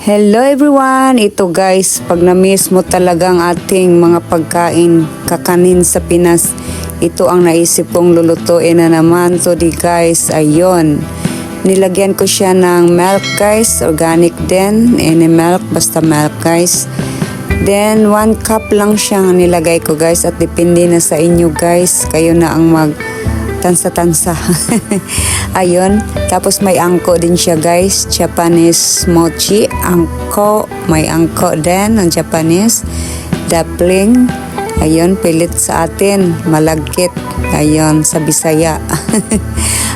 Hello everyone! Ito guys, pag na-miss mo talagang ating mga pagkain kakanin sa Pinas, ito ang naisip kong lulutuin na naman. So di guys, ayun. Nilagyan ko siya ng milk guys, organic din. Any milk, basta milk guys. Then 1 cup lang siyang nilagay ko guys at depende na sa inyo guys. Kayo na ang tansa-tansa. Ayun. Tapos may angko din siya guys. Japanese mochi. Angko. May angko din ng Japanese. Dumpling. Ayun. Pilit sa atin. Malagkit. Ayun. Sa Bisaya.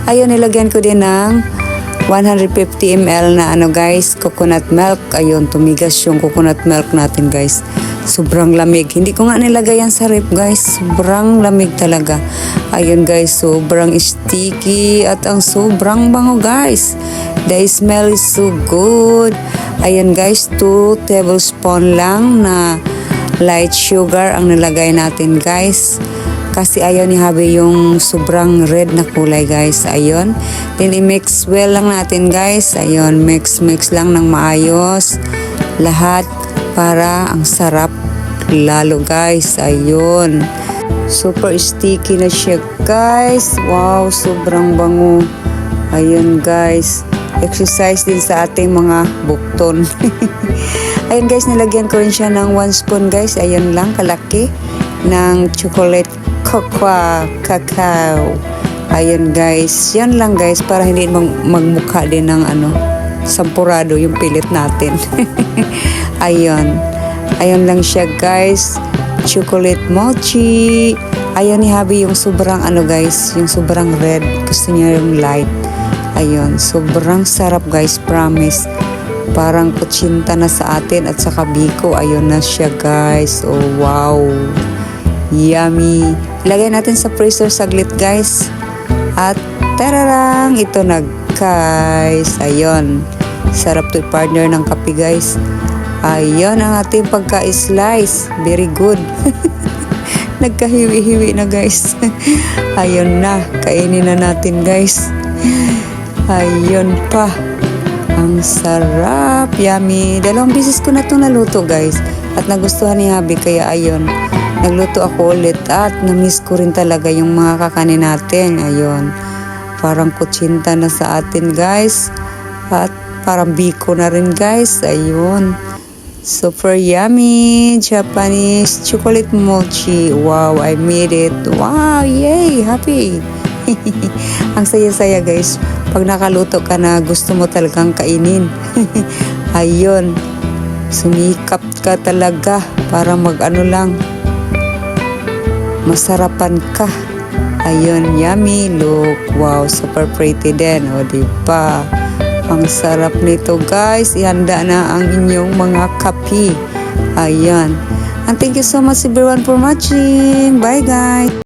Ayun. Nilagyan ko din ng 150 ml na guys. Coconut milk. Ayun. Tumigas yung coconut milk natin guys. Sobrang lamig. Hindi ko nga nilagay yan sa ref guys. Sobrang lamig talaga. Ayun guys, sobrang sticky at ang sobrang bango guys. The smell is so good. Ayun guys, 2 tablespoon lang na light sugar ang nilagay natin guys. Kasi ayaw ni Habi yung sobrang red na kulay guys. Ayun. Then i-mix well lang natin guys. Ayun, mix lang ng maayos. Lahat para ang sarap lalo guys. Ayun. Super sticky na siya guys. Wow, sobrang bango. Ayun guys. Exercise din sa ating mga bukton. Ayun guys, nilagyan ko rin siya ng 1 spoon guys. Ayun lang, kalaki. Ng chocolate cocoa cacao. Ayun guys. Yan lang guys, para hindi magmukha din ng sampurado yung pilit natin. Ayun. Ayun lang siya guys. Chocolate mochi. Ayun ni Habi yung sobrang guys, yung sobrang red. Gusto niya yung light. Ayun, sobrang sarap guys, promise. Parang kutsinta na sa atin at saka biko. Ayun na siya guys. Oh wow. Yummy. Ilagay natin sa freezer saglit guys. At tararang, ito na guys. Ayun. Sarap to partner ng kape guys. Ayun ang ating pagka-slice. Very good. Nagkahiwi-hiwi na guys. Ayun na. Kainin na natin guys. Ayun pa. Ang sarap. Yummy. 2 beses ko na itong naluto guys. At nagustuhan ni Habi. Kaya ayun. Nagluto ako ulit. At na-miss ko rin talaga yung mga kakanin natin. Ayun. Parang kutsinta na sa atin guys. At parang biko na rin guys. Ayun. Super yummy Japanese chocolate mochi. Wow, I made it. Wow, yay, happy. Ang saya-saya guys. Pag nakaluto ka na gusto mo talagang kainin. Ayun. Sumikap ka talaga para lang. Masarapan ka. Ayun, yummy. Look, wow, super pretty din. O, diba? Ang sarap nito guys. Ihanda na ang inyong mga kape. Ayan. And thank you so much everyone for watching. Bye guys.